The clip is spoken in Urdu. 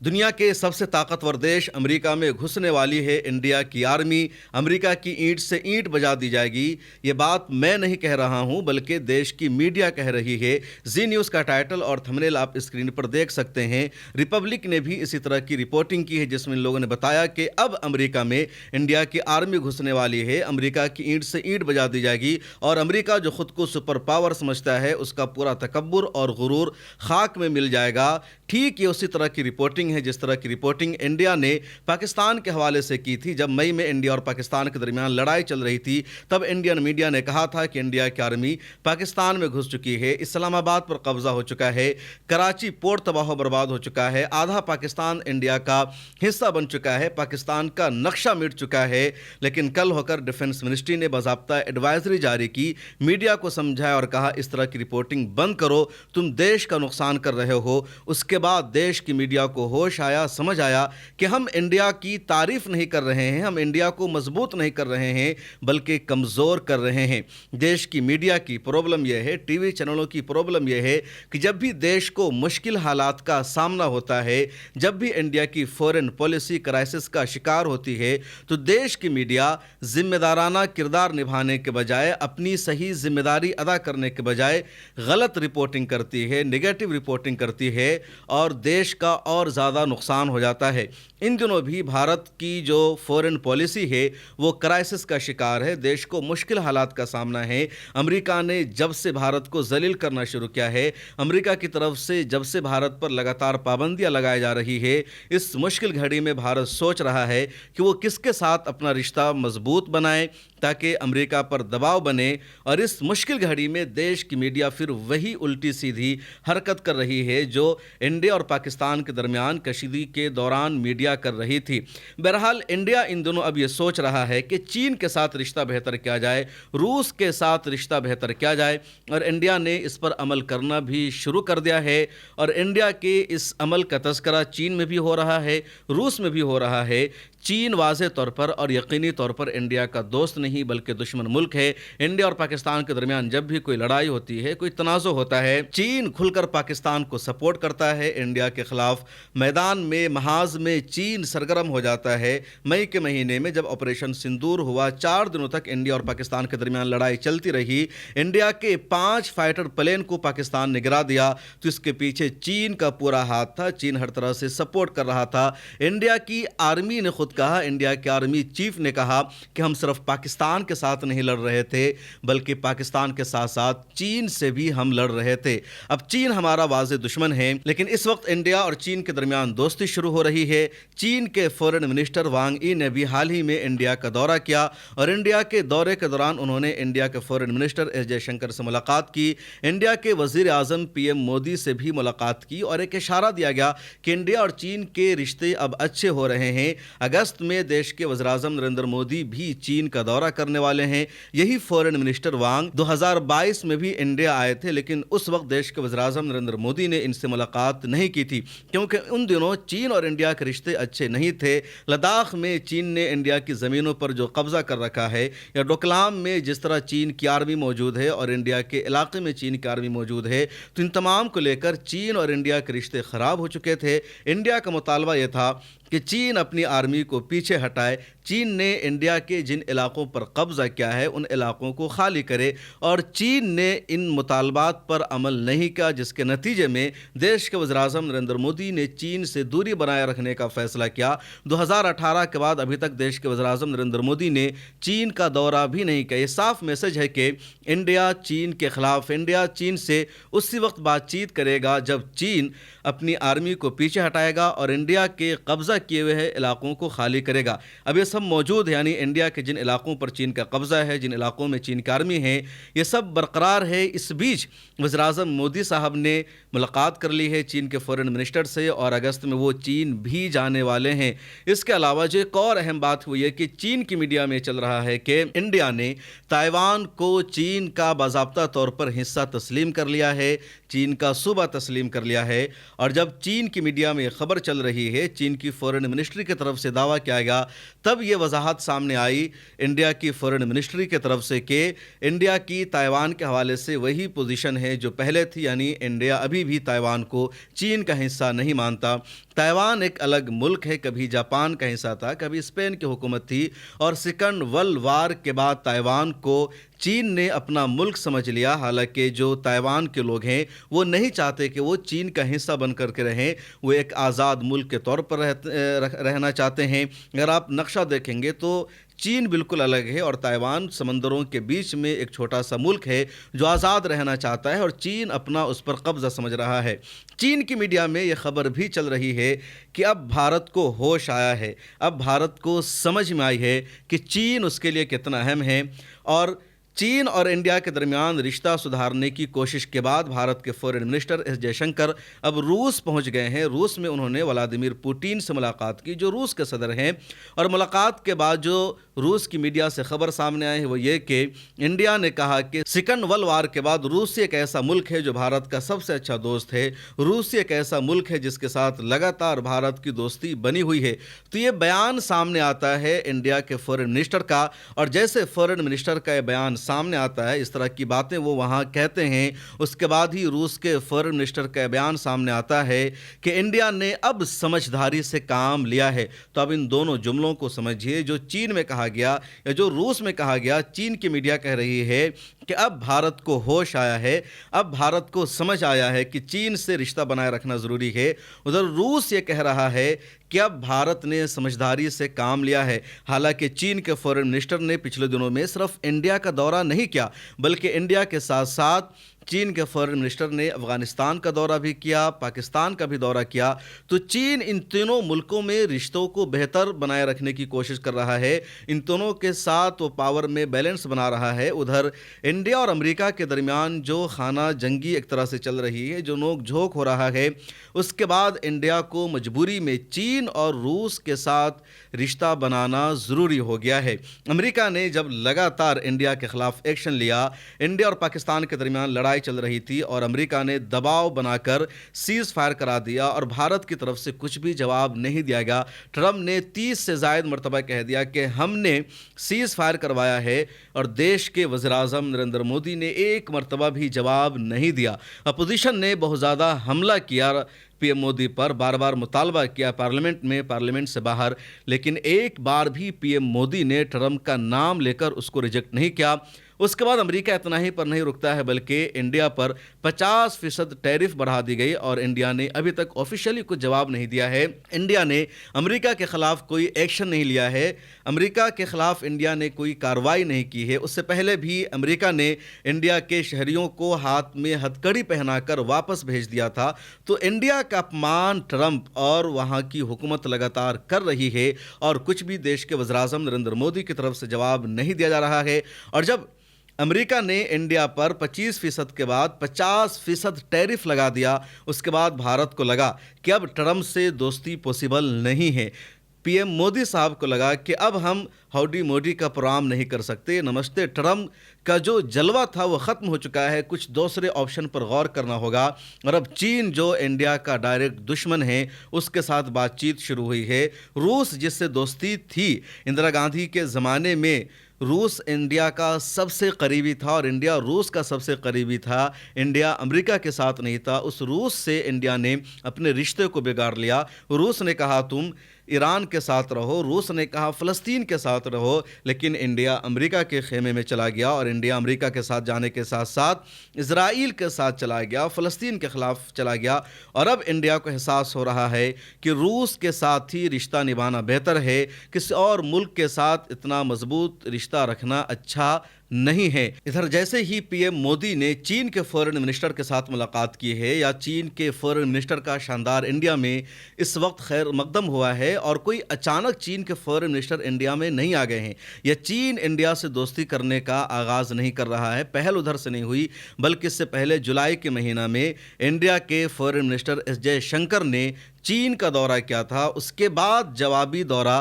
دنیا کے سب سے طاقتور دیش امریکہ میں گھسنے والی ہے انڈیا کی آرمی۔ امریکہ کی اینٹ سے اینٹ بجا دی جائے گی۔ یہ بات میں نہیں کہہ رہا ہوں بلکہ دیش کی میڈیا کہہ رہی ہے۔ زی نیوز کا ٹائٹل اور تھمبنیل آپ اسکرین پر دیکھ سکتے ہیں۔ ریپبلک نے بھی اسی طرح کی رپورٹنگ کی ہے جس میں ان لوگوں نے بتایا کہ اب امریکہ میں انڈیا کی آرمی گھسنے والی ہے۔ امریکہ کی اینٹ سے اینٹ بجا دی جائے گی اور امریکہ جو خود کو سپر پاور سمجھتا ہے اس کا پورا تکبر اور غرور خاک میں مل جائے گا۔ ٹھیک یہ اسی طرح کی رپورٹنگ ہے جس طرح کی رپورٹنگ انڈیا نے پاکستان کے حوالے سے کی تھی۔ جب مئی میں انڈیا اور پاکستان کے درمیان لڑائی چل رہی تھی تب انڈین میڈیا نے کہا تھا کہ انڈیا کی آرمی پاکستان میں گھس چکی ہے، اسلام آباد پر قبضہ ہو چکا ہے، کراچی پورٹ تباہ و برباد ہو چکا ہے، آدھا پاکستان انڈیا کا حصہ بن چکا ہے، پاکستان کا نقشہ مٹ چکا ہے۔ لیکن کل ہو کر ڈیفنس منسٹری نے باضابطہ ایڈوائزری جاری کی، میڈیا کو سمجھایا اور کہا اس طرح کی رپورٹنگ بند کرو، تم دیش کا نقصان کر رہے ہو۔ اس کے بعد دیش کی میڈیا کو ہوش آیا، سمجھ آیا کہ ہم انڈیا کی تعریف نہیں کر رہے ہیں، ہم انڈیا کو مضبوط نہیں کر رہے ہیں بلکہ کمزور کر رہے ہیں۔ دیش کی میڈیا کی پرابلم یہ ہے، ٹی وی چینلوں کی پرابلم یہ ہے کہ جب بھی دیش کو مشکل حالات کا سامنا ہوتا ہے، جب بھی انڈیا کی فورن پالیسی کرائسس کا شکار ہوتی ہے تو دیش کی میڈیا ذمہ دارانہ کردار نبھانے کے بجائے، اپنی صحیح ذمہ داری ادا کرنے کے بجائے غلط رپورٹنگ کرتی ہے، نیگیٹو رپورٹنگ کرتی ہے اور دیش کا اور زیادہ نقصان ہو جاتا ہے۔ ان دنوں بھی بھارت کی جو فورن پالیسی ہے وہ کرائسس کا شکار ہے، دیش کو مشکل حالات کا سامنا ہے۔ امریکہ نے جب سے بھارت کو ذلیل کرنا شروع کیا ہے، امریکہ کی طرف سے جب سے بھارت پر لگاتار پابندیاں لگائی جا رہی ہے، اس مشکل گھڑی میں بھارت سوچ رہا ہے کہ وہ کس کے ساتھ اپنا رشتہ مضبوط بنائے تاکہ امریکہ پر دباؤ بنے، اور اس مشکل گھڑی میں دیش کی میڈیا پھر وہی الٹی سیدھی حرکت کر رہی ہے جو انڈیا اور پاکستان کے درمیان کشیدگی کے دوران میڈیا کر رہی تھی۔ بہرحال انڈیا ان دنوں اب یہ سوچ رہا ہے کہ چین کے ساتھ رشتہ بہتر کیا جائے، روس کے ساتھ رشتہ بہتر کیا جائے، اور انڈیا نے اس پر عمل کرنا بھی شروع کر دیا ہے۔ اور انڈیا کے اس عمل کا تذکرہ چین میں بھی ہو رہا ہے، روس میں بھی ہو رہا ہے۔ چین واضح طور پر اور یقینی طور پر انڈیا کا دوست نہیں بلکہ دشمن ملک ہے۔ انڈیا اور پاکستان کے درمیان جب بھی کوئی لڑائی ہوتی ہے، کوئی تنازع ہوتا ہے، چین کھل کر پاکستان کو سپورٹ کرتا ہے انڈیا کے خلاف۔ میدان میں محاذ میں چین سرگرم ہو جاتا ہے۔ مئی کے مہینے میں جب آپریشن سندور ہوا، 4 دنوں تک انڈیا اور پاکستان کے درمیان لڑائی چلتی رہی، انڈیا کے 5 فائٹر پلین کو پاکستان نے گرا دیا تو اس کے پیچھے چین کا پورا ہاتھ تھا، چین ہر طرح سے سپورٹ کر رہا تھا۔ انڈیا کی آرمی نے خود کہا، انڈیا کے آرمی چیف نے کہا کہ ہم صرف پاکستان کے ساتھ نہیں لڑ رہے تھے بلکہ پاکستان کے ساتھ ساتھ چین سے بھی ہم لڑ رہے تھے۔ اب چین ہمارا واضح دشمن ہے، لیکن اس وقت انڈیا اور چین کے درمیان دوستی شروع ہو رہی ہے۔ چین کے فورن منسٹر وانگ ای نے بھی حال ہی میں انڈیا کا دورہ کیا اور انڈیا کے دورے کے دوران انہوں نے انڈیا کے فورن منسٹر ایس جے شنکر سے ملاقات کی، انڈیا کے وزیر اعظم پی ایم مودی سے بھی ملاقات کی اور ایک اشارہ دیا گیا کہ انڈیا اور چین کے رشتے اب اچھے ہو رہے ہیں۔ اگست میں دیش کے وزیر اعظم نریندر مودی بھی چین کا دورہ کرنے والے ہیں۔ یہی فورن منسٹر وانگ 2022 میں بھی انڈیا آئے تھے، لیکن اس وقت دیش کے وزیر اعظم نریندر مودی نے ان سے ملاقات نہیں کی تھی کیونکہ ان دنوں چین اور انڈیا کے رشتے اچھے نہیں تھے۔ لداخ میں چین نے انڈیا کی زمینوں پر جو قبضہ کر رکھا ہے، یا ڈوکلام میں جس طرح چین کی آرمی موجود ہے اور انڈیا کے علاقے میں چین کی آرمی موجود ہے، تو ان تمام کو لے کر چین اور انڈیا کے رشتے خراب ہو چکے تھے۔ انڈیا کا مطالبہ یہ تھا کہ چین اپنی آرمی کو پیچھے ہٹائے، چین نے انڈیا کے جن علاقوں پر قبضہ کیا ہے ان علاقوں کو خالی کرے، اور چین نے ان مطالبات پر عمل نہیں کیا، جس کے نتیجے میں دیش کے وزیر اعظم نریندر مودی نے چین سے دوری بنائے رکھنے کا فیصلہ کیا۔ 2018 کے بعد ابھی تک دیش کے وزیر اعظم نریندر مودی نے چین کا دورہ بھی نہیں کیا۔ یہ صاف میسج ہے کہ انڈیا چین کے خلاف، انڈیا چین سے اسی وقت بات چیت کرے گا جب چین اپنی آرمی کو پیچھے ہٹائے گا اور انڈیا کے قبضہ کیے ہوئے علاقوں کو خالی کرے گا۔ اب یہ سب موجود ہے، یعنی انڈیا کے جن علاقوں پر چین کا قبضہ ہے، جن علاقوں میں چین کی آرمی ہے، یہ سب برقرار ہے۔ اس بیچ وزیر اعظم مودی صاحب نے ملاقات کر لی ہے چین کے فورن منسٹر سے اور اگست میں وہ چین بھی جانے والے ہیں۔ اس کے علاوہ جو ایک اور اہم بات ہوئی ہے کہ چین کی میڈیا میں چل رہا ہے کہ انڈیا نے تائیوان کو چین کا باضابطہ طور پر حصہ تسلیم کر لیا ہے۔ چین کا صوبہ تسلیم کر لیا ہے۔ اور جب چین کی میڈیا میں یہ خبر چل رہی ہے، چین کی فورن منسٹری کی طرف سے دعویٰ کیا گیا، تب یہ وضاحت سامنے آئی انڈیا کی فورن منسٹری کی طرف سے کہ انڈیا کی تائیوان کے حوالے سے وہی پوزیشن ہے جو پہلے تھی، یعنی انڈیا ابھی بھی تائیوان کو چین کا حصہ نہیں مانتا۔ تائیوان ایک الگ ملک ہے، کبھی جاپان کا حصہ تھا، کبھی اسپین کی حکومت تھی، اور سیکنڈ ورلڈ وار کے بعد تائیوان کو چین نے اپنا ملک سمجھ لیا۔ حالانکہ جو تائیوان کے لوگ ہیں وہ نہیں چاہتے کہ وہ چین کا حصہ بن کر کے رہیں، وہ ایک آزاد ملک کے طور پر رہنا چاہتے ہیں۔ اگر آپ نقشہ دیکھیں گے تو چین بالکل الگ ہے اور تائیوان سمندروں کے بیچ میں ایک چھوٹا سا ملک ہے جو آزاد رہنا چاہتا ہے، اور چین اپنا اس پر قبضہ سمجھ رہا ہے۔ چین کی میڈیا میں یہ خبر بھی چل رہی ہے کہ اب بھارت کو ہوش آیا ہے، اب بھارت کو سمجھ میں آئی ہے کہ چین اس کے لیے کتنا اہم ہے، اور چین اور انڈیا کے درمیان رشتہ سدھارنے کی کوشش کے بعد بھارت کے فورن منسٹر ایس جے شنکر اب روس پہنچ گئے ہیں۔ روس میں انہوں نے ولادیمیر پوٹین سے ملاقات کی، جو روس کے صدر ہیں، اور ملاقات کے بعد جو روس کی میڈیا سے خبر سامنے آئی ہے وہ یہ کہ انڈیا نے کہا کہ سیکنڈ ورلڈ وار کے بعد روس ایک ایسا ملک ہے جو بھارت کا سب سے اچھا دوست ہے، روس ایک ایسا ملک ہے جس کے ساتھ لگاتار بھارت کی دوستی بنی ہوئی ہے۔ تو یہ بیان سامنے آتا ہے انڈیا کے فورن منسٹر کا، اور جیسے فورن منسٹر کا یہ بیان سامنے آتا ہے، اس طرح کی باتیں وہ وہاں کہتے ہیں، اس کے بعد ہی روس کے فورن منسٹر کا بیان سامنے آتا ہے کہ انڈیا نے اب سمجھداری سے کام لیا ہے۔ تو اب ان دونوں جملوں کو سمجھیے، جو چین میں کہا گیا یا جو روس میں کہا گیا، چین کی میڈیا کہہ رہی ہے کہ اب بھارت کو ہوش آیا ہے، اب بھارت کو سمجھ آیا ہے کہ چین سے رشتہ بنائے رکھنا ضروری ہے۔ ادھر روس یہ کہہ رہا ہے کہ اب بھارت نے سمجھداری سے کام لیا ہے۔ حالانکہ چین کے فورن منسٹر نے پچھلے دنوں میں صرف انڈیا کا دورہ نہیں کیا، بلکہ انڈیا کے ساتھ ساتھ چین کے فورن منسٹر نے افغانستان کا دورہ بھی کیا، پاکستان کا بھی دورہ کیا۔ تو چین ان تینوں ملکوں میں رشتوں کو بہتر بنائے رکھنے کی کوشش کر رہا ہے، ان دونوں کے ساتھ وہ پاور میں بیلنس بنا رہا ہے۔ ادھر انڈیا اور امریکہ کے درمیان جو خانہ جنگی ایک طرح سے چل رہی ہے، جو نوک جھوک ہو رہا ہے، اس کے بعد انڈیا کو مجبوری میں چین اور روس کے ساتھ رشتہ بنانا ضروری ہو گیا ہے۔ امریکہ نے جب لگاتار انڈیا کے خلاف ایکشن لیا، انڈیا اور پاکستان کے درمیان لڑائی چل رہی تھی، اور امریکہ نے دباؤ بنا کر سیز فائر کرا دیا، اور بھارت کی طرف سے کچھ بھی جواب نہیں دیا گیا۔ ٹرمپ نے 30 سے زائد مرتبہ کہہ دیا کہ ہم نے سیز فائر کروایا ہے، اور دیش کے وزیر اعظم نریندر مودی نے ایک مرتبہ بھی جواب نہیں دیا۔ اپوزیشن نے بہت زیادہ حملہ کیا پی ایم مودی پر، بار بار مطالبہ کیا پارلیمنٹ میں، پارلیمنٹ سے باہر، لیکن ایک بار بھی پی ایم مودی نے ٹرمپ کا نام لے کر اس کو ریجیکٹ نہیں کیا۔ اس کے بعد امریکہ اتنا ہی پر نہیں رکتا ہے، بلکہ انڈیا پر 50% ٹیرف بڑھا دی گئی، اور انڈیا نے ابھی تک آفیشیلی کچھ جواب نہیں دیا ہے۔ انڈیا نے امریکہ کے خلاف کوئی ایکشن نہیں لیا ہے، امریکہ کے خلاف انڈیا نے کوئی کارروائی نہیں کی ہے۔ اس سے پہلے بھی امریکہ نے انڈیا کے شہریوں کو ہاتھ میں ہتھکڑی پہنا کر واپس بھیج دیا تھا۔ تو انڈیا کا اپمان ٹرمپ اور وہاں کی حکومت لگاتار کر رہی ہے، اور کچھ بھی دیش کے وزیر اعظم نریندر مودی کی طرف سے جواب نہیں دیا جا رہا ہے۔ اور جب امریکہ نے انڈیا پر 25% کے بعد 50% ٹیرف لگا دیا، اس کے بعد بھارت کو لگا کہ اب ٹرمپ سے دوستی پوسیبل نہیں ہے۔ پی ایم مودی صاحب کو لگا کہ اب ہم ہاؤڈی مودی کا پروگرام نہیں کر سکتے، نمستے ٹرمپ کا جو جلوہ تھا وہ ختم ہو چکا ہے، کچھ دوسرے آپشن پر غور کرنا ہوگا۔ اور اب چین جو انڈیا کا ڈائریکٹ دشمن ہے، اس کے ساتھ بات چیت شروع ہوئی ہے۔ روس جس سے دوستی تھی اندرا گاندھی کے زمانے میں، روس انڈیا کا سب سے قریبی تھا، اور انڈیا روس کا سب سے قریبی تھا، انڈیا امریکہ کے ساتھ نہیں تھا۔ اس روس سے انڈیا نے اپنے رشتے کو بگاڑ لیا۔ روس نے کہا تم ایران کے ساتھ رہو، روس نے کہا فلسطین کے ساتھ رہو، لیکن انڈیا امریکہ کے خیمے میں چلا گیا، اور انڈیا امریکہ کے ساتھ جانے کے ساتھ ساتھ اسرائیل کے ساتھ چلا گیا، فلسطین کے خلاف چلا گیا۔ اور اب انڈیا کو احساس ہو رہا ہے کہ روس کے ساتھ ہی رشتہ نبھانا بہتر ہے، کسی اور ملک کے ساتھ اتنا مضبوط رشتہ رکھنا اچھا نہیں ہے۔ ادھر جیسے ہی پی ایم مودی نے چین کے فورن منسٹر کے ساتھ ملاقات کی ہے، یا چین کے فورن منسٹر کا شاندار انڈیا میں اس وقت خیر مقدم ہوا ہے، اور کوئی اچانک چین کے فورن منسٹر انڈیا میں نہیں آ گئے ہیں، یا چین انڈیا سے دوستی کرنے کا آغاز نہیں کر رہا ہے، پہل ادھر سے نہیں ہوئی، بلکہ اس سے پہلے جولائی کے مہینہ میں انڈیا کے فورن منسٹر ایس جے شنکر نے چین کا دورہ کیا تھا۔ اس کے بعد جوابی دورہ